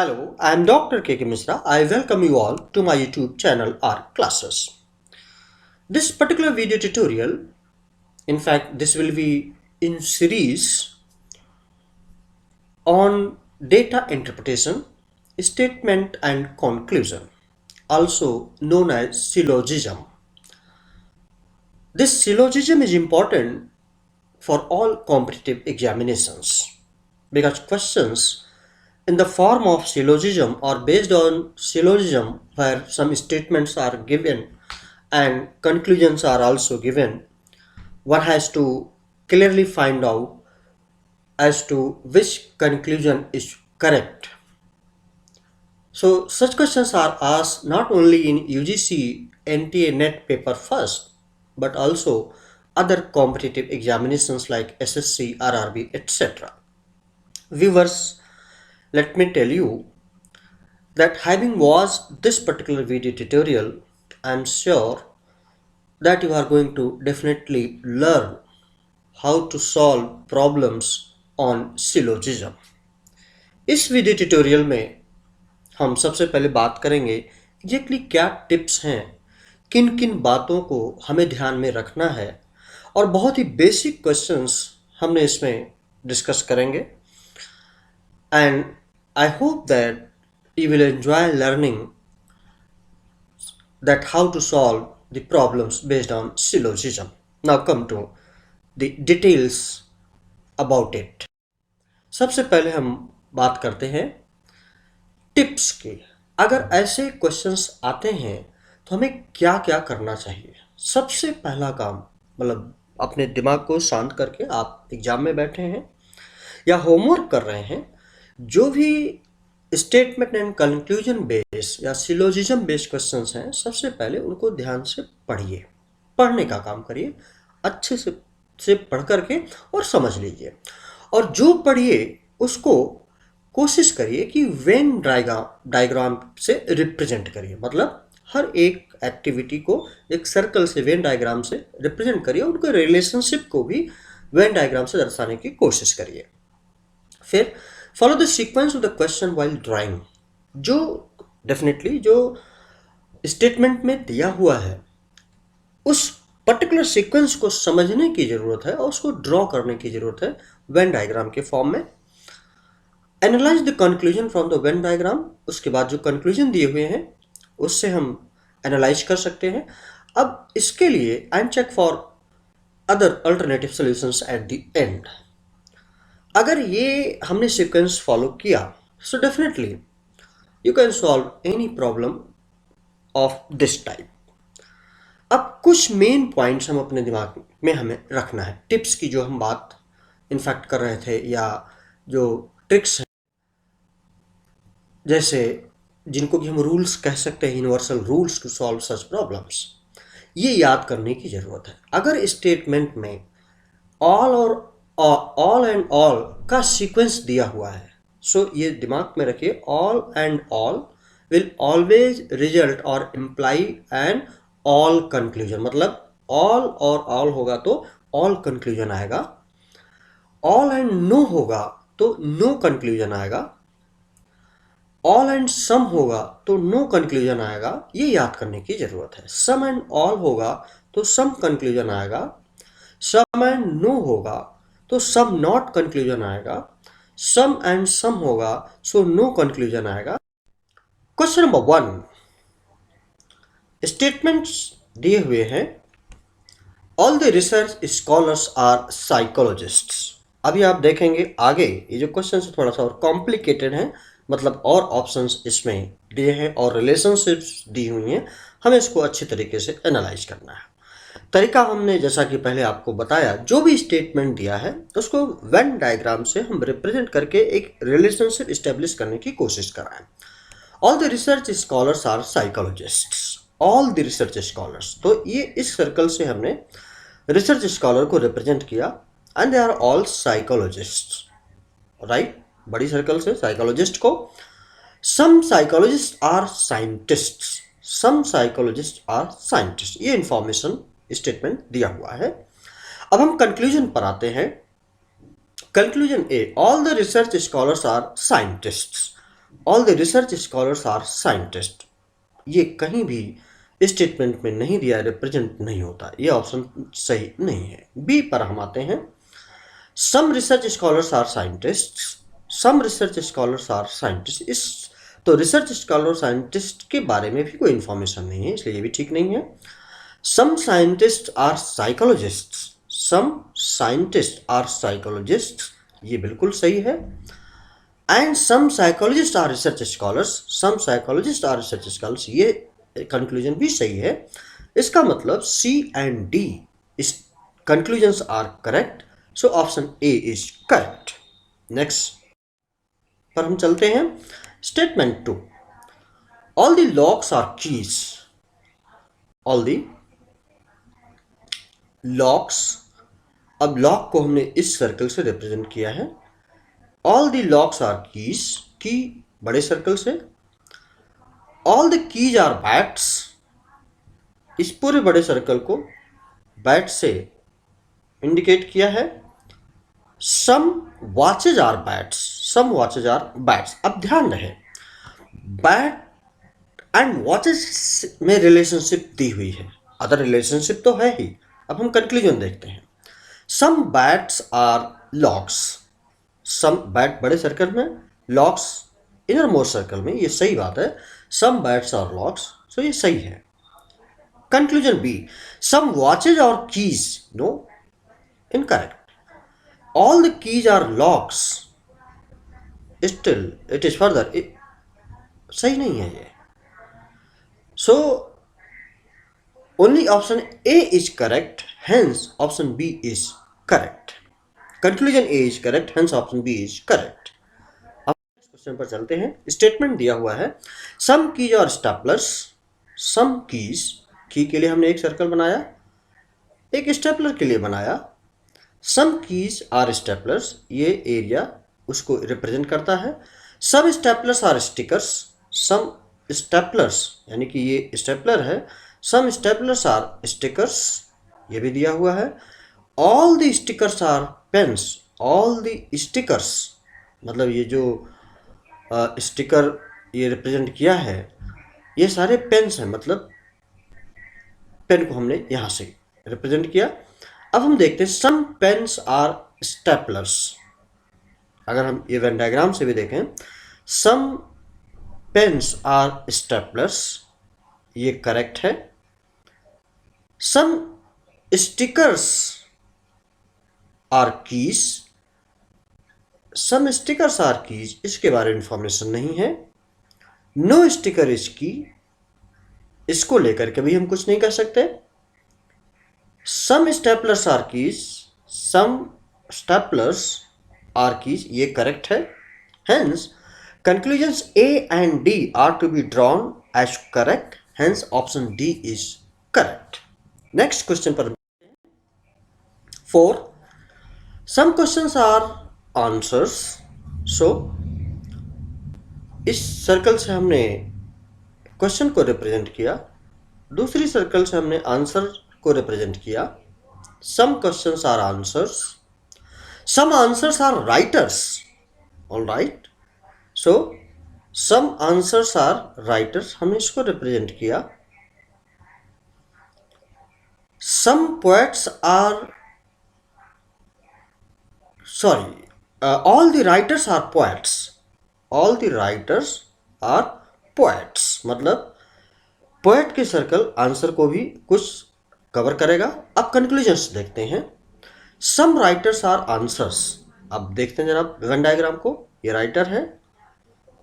Hello, I am Dr. K. K. Misra. I welcome you all to my YouTube channel Art Classes. This particular video tutorial, in fact, this will be in series on data interpretation, statement and conclusion, also known as syllogism. This syllogism is important for all competitive examinations because questions in the form of syllogism or based on syllogism where some statements are given and conclusions are also given, one has to clearly find out as to which conclusion is correct. So such questions are asked not only in UGC NTA NET paper first but also other competitive examinations like SSC, RRB, etc. Viewers, let me tell you that having watched this particular video tutorial, I am sure that you are going to definitely learn how to solve problems on syllogism. इस video tutorial में हम सबसे पहले बात करेंगे exactly क्या tips हैं, किन किन बातों को हमें ध्यान में रखना है और बहुत ही बेसिक क्वेश्चंस हमने इसमें डिस्कस करेंगे. And I hope that you will enjoy learning that how to solve the problems based on syllogism. Now come to the details about it. सबसे पहले हम बात करते हैं टिप्स की. अगर ऐसे क्वेश्चंस आते हैं तो हमें क्या क्या करना चाहिए. सबसे पहला काम, मतलब अपने दिमाग को शांत करके आप एग्जाम में बैठे हैं या होमवर्क कर रहे हैं, जो भी स्टेटमेंट एंड कंक्लूजन बेस या सिलोजिज्म बेस्ड क्वेश्चंस हैं, सबसे पहले उनको ध्यान से पढ़िए. पढ़ने का काम करिए, अच्छे से पढ़ करके और समझ लीजिए. और जो पढ़िए उसको कोशिश करिए कि वेन डायग्राम से रिप्रेजेंट करिए. मतलब हर एक एक्टिविटी को एक सर्कल से, वेन डायग्राम से रिप्रेजेंट करिए. उनके रिलेशनशिप को भी वेन डायग्राम से दर्शाने की कोशिश करिए. फिर follow the sequence of the question while drawing. जो डेफिनेटली जो स्टेटमेंट में दिया हुआ है उस पर्टिकुलर सीक्वेंस को समझने की जरूरत है और उसको ड्रॉ करने की जरूरत है वेन डायग्राम के फॉर्म में. Analyse the conclusion from the Venn diagram. उसके बाद जो कंक्लूजन दिए हुए हैं उससे हम एनालाइज कर सकते हैं. अब इसके लिए and check for other alternative solutions at the end. अगर ये हमने सीक्वेंस फॉलो किया so definitely you can solve any problem of this type. अब कुछ मेन पॉइंट्स हम अपने दिमाग में हमें रखना है. टिप्स की जो हम बात इनफैक्ट कर रहे थे या जो ट्रिक्स हैं, जैसे जिनको कि हम रूल्स कह सकते हैं, universal rules to solve such problems, ये याद करने की ज़रूरत है. अगर स्टेटमेंट में ऑल एंड ऑल का सीक्वेंस दिया हुआ है, सो ये दिमाग में रखिए, all and all will always result और इम्प्लाई एन ऑल कंक्लूजन. मतलब ऑल और ऑल होगा तो ऑल कंक्लूजन आएगा, ऑल एंड नो होगा तो नो कंक्लूजन आएगा, ऑल एंड सम होगा तो नो कंक्लूजन आएगा. ये याद करने की जरूरत है. सम एंड ऑल होगा तो सम कंक्लूजन आएगा, सम एंड नो होगा तो सम नॉट कंक्लूजन आएगा, सम एंड सम होगा सो नो कंक्लूजन आएगा. क्वेश्चन नंबर 1, स्टेटमेंट्स दिए हुए हैं, all the research scholars are psychologists. अभी आप देखेंगे आगे ये जो क्वेश्चन है थोड़ा सा और कॉम्प्लिकेटेड है, मतलब और ऑप्शंस इसमें दिए हैं और रिलेशनशिप्स दी हुई हैं. हमें इसको अच्छी तरीके से एनालाइज करना है. तरीका हमने जैसा कि पहले आपको बताया, जो भी स्टेटमेंट दिया है उसको वेन डायग्राम से हम रिप्रेजेंट करके एक रिलेशनशिप इस्टेब्लिश करने की कोशिश कर रहे हैं. All the research scholars are psychologists. All the research scholars, तो ये इस सर्कल से हमने रिसर्च स्कॉलर को रिप्रेजेंट किया and they are all psychologists. Right, बड़ी सर्कल से साइकोलॉजिस्ट को. Some psychologist are scientists. Some psychologist are scientist. ये इंफॉर्मेशन स्टेटमेंट दिया हुआ है. अब हम कंक्लूजन पर आते हैं. Conclusion A, all the research scholars are scientists. All the research scholars are scientist, ये कहीं भी स्टेटमेंट में नहीं दिया, रिप्रेजेंट नहीं होता, ये ऑप्शन सही नहीं है। बी पर हम आते हैं। Some research scholars are scientist, some research scholars are scientist, इस तो रिसर्च स्कॉलर साइंटिस्ट के बारे में भी कोई इंफॉर्मेशन नहीं है, इसलिए ये भी ठीक नहीं है। Some scientist are psychologist, some scientist are psychologist, ये बिल्कुल सही है। And some psychologist are research scholars, some psychologist are research scholars, ये कंक्लूजन भी सही है। इसका मतलब सी एंड डी इस conclusions are correct, so option A is correct. Next पर हम चलते हैं। Statement 2, all the locks are keys, all the locks, अब लॉक को हमने इस सर्कल से रिप्रेजेंट किया है। All the locks are keys, की बड़े सर्कल से। All the keys are bats, इस पूरे बड़े सर्कल को बैट से इंडिकेट किया है। Some watches are bats, some watches are bats. अब ध्यान रहे, बैट एंड वॉचेज में रिलेशनशिप दी हुई है, अदर रिलेशनशिप तो है ही। अब हम कंक्लूजन देखते हैं। Some bats are locks, some bat बड़े सर्कल में, लॉक्स इनर मोस्ट सर्कल में, ये सही बात है। Some bats are locks, so ये सही है। Conclusion B, some watches are keys, no, incorrect. All the keys are locks, still it is further, सही नहीं है ये। So only option A is correct, hence option B is correct. Conclusion A is correct, hence option B is correct. अब question पर चलते हैं। Statement दिया हुआ है, सम कीज और स्टेपलर्स, सम कीज, की के लिए हमने एक सर्कल बनाया, एक स्टेपलर के लिए बनाया। सम कीज आर स्टेपलर्स, ये एरिया उसको रिप्रेजेंट करता है। Some staplers are stickers, some staplers यानी कि ये स्टेपलर है, सम स्टेपलर्स आर स्टिकर्स, ये भी दिया हुआ है। All the stickers are pens, all the stickers मतलब ये जो स्टिकर ये रिप्रेजेंट किया है, ये सारे पेन्स हैं, मतलब पेन को हमने यहाँ से रिप्रेजेंट किया। अब हम देखते हैं सम पेन्स आर स्टेपलर्स। अगर हम ये वेन डायग्राम से भी देखें, सम पेन्स आर स्टेपलर्स, ये करेक्ट है। Some stickers are keys, some stickers are keys, इसके बारे में इंफॉर्मेशन नहीं है। नो स्टिकर इज की, इसको लेकर के भी हम कुछ नहीं कर सकते। Some staplers are keys, some staplers are keys, ये करेक्ट है। Hence conclusions A and D are to be drawn as correct, hence option D is correct. Next question पर 4, some questions are answers. So इस circle से हमने question को represent किया, दूसरी circle से हमने आंसर को रिप्रेजेंट किया। Some questions are answers, some answers are writers, all right. So some answers are writers, हमने इसको रिप्रेजेंट किया। Some poets are, sorry, all the writers are poets, all the writers are poets, मतलब poet के circle answer को भी कुछ cover करेगा। अब कंक्लूजन्स देखते हैं। सम राइटर्स आर आंसर्स, अब देखते हैं जनाब वेन डायग्राम को, ये राइटर है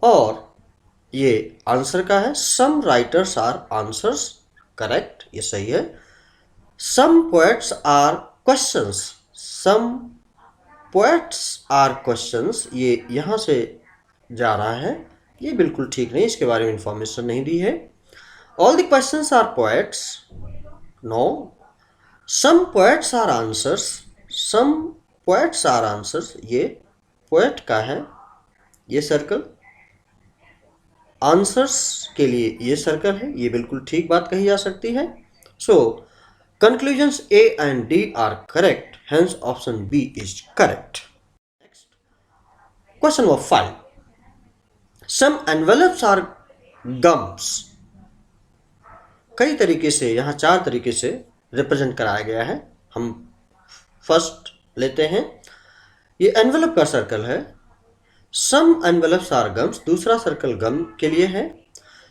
और ये आंसर का है। Some writers are answers, correct, ये सही है। Some poets are questions, some poets are questions, ये यहाँ से जा रहा है, ये बिल्कुल ठीक नहीं, इसके बारे में इंफॉर्मेशन नहीं दी है। All the questions are poets, no. Some poets are answers, some poets are answers, ये पोएट का है ये सर्कल, आंसर्स के लिए ये सर्कल है, ये बिल्कुल ठीक बात कही जा सकती है। So conclusions A and D are correct, hence option B is correct. Next question number 5, some envelopes are gums. कई तरीके से, यहाँ 4 तरीके से रिप्रेजेंट कराया गया है। हम फर्स्ट लेते हैं, ये एनवेलप का सर्कल है। सम एनवेलप्स आर गम्स, दूसरा सर्कल गम के लिए है।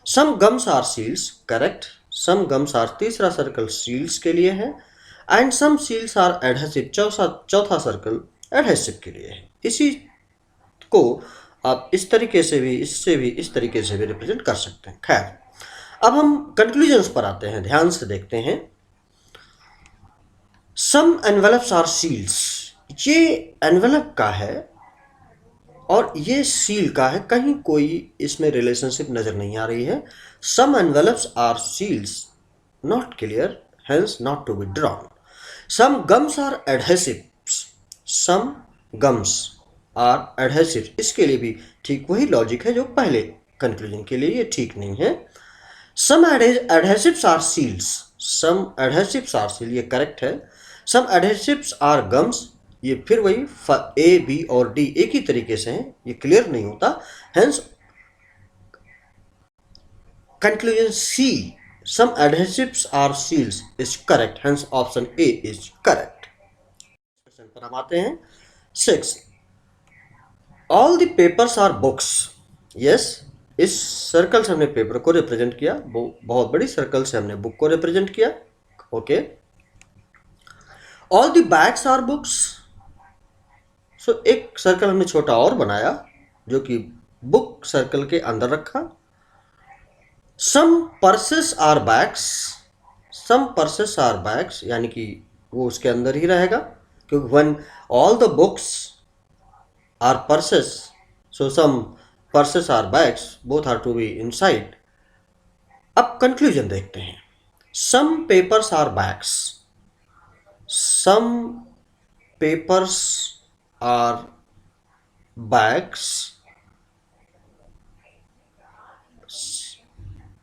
Some gums are seals, correct. Some gums are, तीसरा सर्कल सील्स के लिए है। And some seals are adhesive, चौथा सर्कल एडहेसिव के लिए है। इसी को आप इस तरीके से भी, इससे भी, इस तरीके से भी रिप्रेजेंट कर सकते हैं। खैर, अब हम कंक्लूजन्स पर आते हैं, ध्यान से देखते हैं। सम एनवेलप्स आर सील्स, ये एनवेलप का है और ये सील का है, कहीं कोई इसमें रिलेशनशिप नजर नहीं आ रही है। Some envelopes are seals, not clear, hence not to be drawn. Some gums are adhesives, some gums are adhesive, इसके लिए भी ठीक वही लॉजिक है जो पहले कंक्लूजन के लिए, ये ठीक नहीं है। Some adhesives are seals, some adhesives are seal, ये करेक्ट है। सम एडहेसिव्स आर गम्स, ये फिर वही ए बी और डी एक ही तरीके से हैं, ये क्लियर नहीं होता। Hence conclusion C, some adhesives are seals is correct, hence option A is correct. Question पर हम आते हैं 6, all the papers are books. Yes, इस सर्कल से हमने पेपर को रिप्रेजेंट किया, बहुत बड़ी सर्कल से हमने बुक को रिप्रेजेंट किया। Okay, all the bags are books. So एक सर्कल हमने छोटा और बनाया जो कि बुक सर्कल के अंदर रखा। Some purses are bags, some purses are bags, यानी कि वो उसके अंदर ही रहेगा, क्योंकि when all the books are purses, so some purses are bags, both are to be inside. अब कंक्लूजन देखते हैं। Some papers are bags, some papers are bags,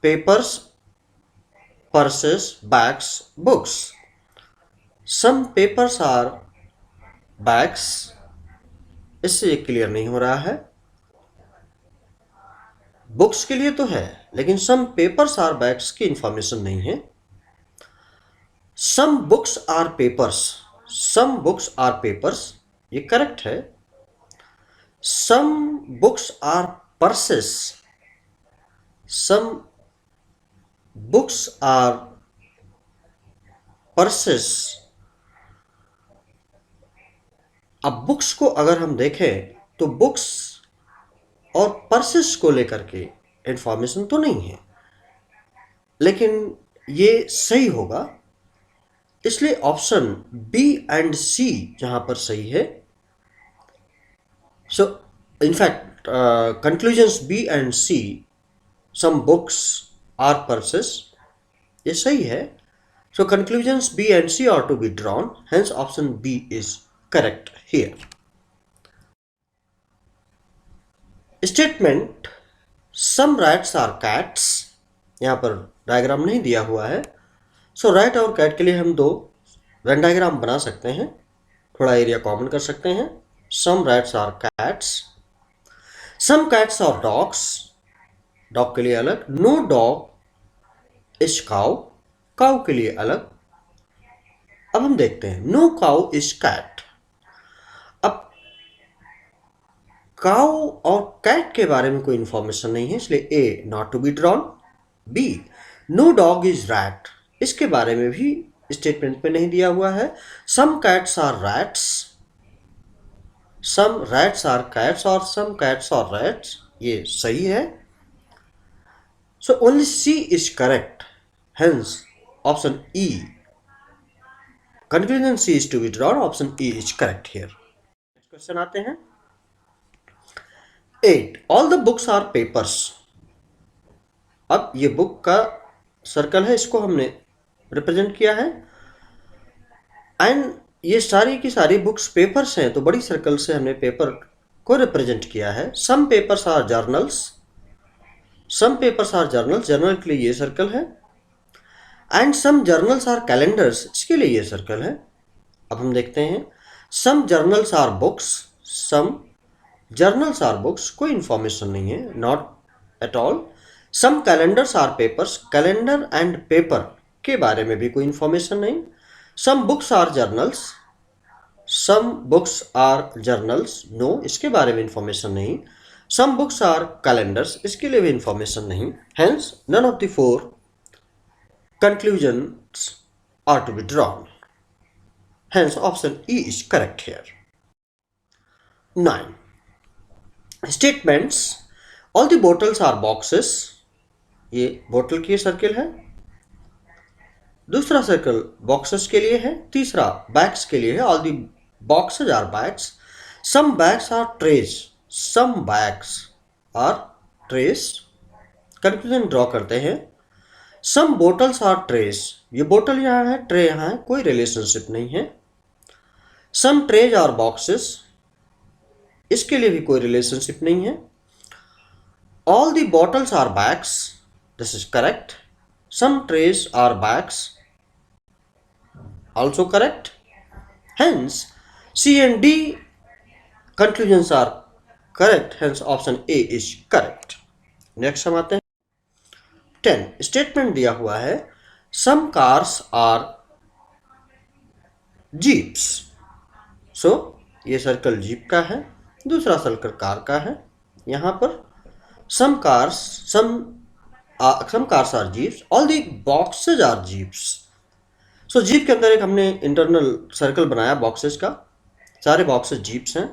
papers, purses, bags, books. Some papers are bags, इससे ये clear नहीं हो रहा है। Books के लिए तो है, लेकिन सम पेपर्स आर बैग्स की इंफॉर्मेशन नहीं है। Some books are papers, some books are papers, ये करेक्ट है। Some books are purses, some books are purses. अब बुक्स को अगर हम देखें तो बुक्स और पर्सेस को लेकर के इंफॉर्मेशन तो नहीं है, लेकिन ये सही होगा, इसलिए ऑप्शन बी एंड सी जहां पर सही है। So in fact conclusions B and C, some books are purses, ये सही है। So conclusions B and C are to be drawn, hence option B is correct here. Statement some rats are cats, यहां पर diagram नहीं दिया हुआ है। सो rat और कैट के लिए हम 2 वेन डायग्राम बना सकते हैं, थोड़ा एरिया कॉमन कर सकते हैं। Some rats are cats, some cats are dogs, dog के लिए अलग। No dog is cow, cow के लिए अलग। अब हम देखते हैं, नो काउ इज कैट। अब काउ और कैट के बारे में कोई इंफॉर्मेशन नहीं है, इसलिए A not to be drawn. B, no dog is rat, इसके बारे में भी स्टेटमेंट में नहीं दिया हुआ है। Some cats are rats, some rats are cats और सम कैट्स आर रैट्स, ये सही है। So only C is correct, hence option E, conclusion C is to be drawn, option E is correct here. Question आते हैं 8, all the books are papers. अब ये book का circle है, इसको हमने रिप्रेजेंट किया है, एंड ये सारी की सारी बुक्स पेपर्स हैं, तो बड़ी सर्कल से हमने पेपर को रिप्रेजेंट किया है। Some papers are journals, some papers are journals, journal के लिए ये सर्कल है। And some journals are calendars, इसके लिए ये सर्कल है। अब हम देखते हैं, some journals are books, some journals are books, कोई इंफॉर्मेशन नहीं है, not at all. Some calendars are papers, calendar and paper के बारे में भी कोई इंफॉर्मेशन नहीं। Some books are journals, some books are journals, no, इसके बारे में इंफॉर्मेशन नहीं। सम बुक्स आर कैलेंडर्स, इसके लिए भी इंफॉर्मेशन नहीं। Hence none of the four conclusions are to be drawn. Hence option E is correct here. 9. Statements. All the bottles are boxes. ये बोतल की सर्किल है। दूसरा सर्कल बॉक्सेस के लिए है। तीसरा बैग्स के लिए है। All the boxes are bags. Some bags are trays, some bags are trays. Conclusion draw करते हैं। सम बोटल्स आर ट्रेज, ये बोतल यहाँ है, ट्रे यहाँ है, कोई रिलेशनशिप नहीं है। सम ट्रेज आर बॉक्सेस, इसके लिए भी कोई रिलेशनशिप नहीं है। All the bottles are bags, this is correct. Some trays are bags, also correct. Hence C and D conclusions are correct. Hence option A is correct. Next हम आते हैं 10. Statement दिया हुआ है some cars are jeeps. So ये circle jeep का है, दूसरा सर्कल कार का है। यहाँ पर some cars are jeeps. All the boxes are jeeps. So jeep के अंदर एक हमने इंटरनल सर्कल बनाया बॉक्सेस का, सारे बॉक्सेस जीप्स हैं।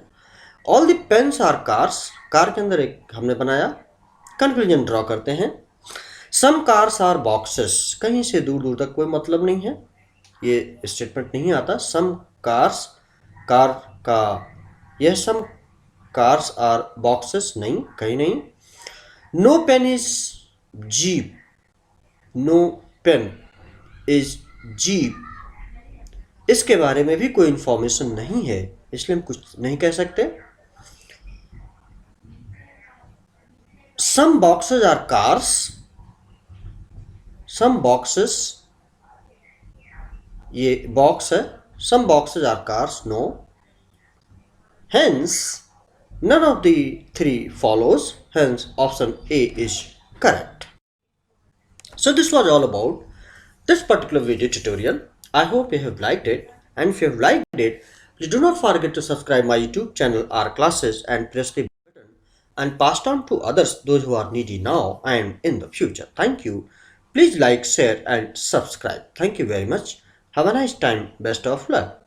All the pens are cars, car के अंदर एक हमने बनाया। कंक्लूजन ड्रॉ करते हैं। सम कार्स आर बॉक्सेस, कहीं से दूर दूर तक कोई मतलब नहीं है, ये स्टेटमेंट नहीं आता। सम कार्स, कार का यह सम कार्स आर बॉक्सेस, नहीं, कहीं नहीं। No pen is jeep, no pen is jeep, इसके बारे में भी कोई इंफॉर्मेशन नहीं है, इसलिए हम कुछ नहीं कह सकते। Some boxes are cars, some boxes, ये बॉक्स है, some boxes are cars, no. Hence none of the three follows. Hence option A is correct. So this was all about this particular video tutorial. I hope you have liked it, and if you have liked it, please do not forget to subscribe my YouTube channel R Classes and press the button and pass on to others, those who are needy now and in the future. Thank you. Please like, share and subscribe. Thank you very much. Have a nice time. Best of luck.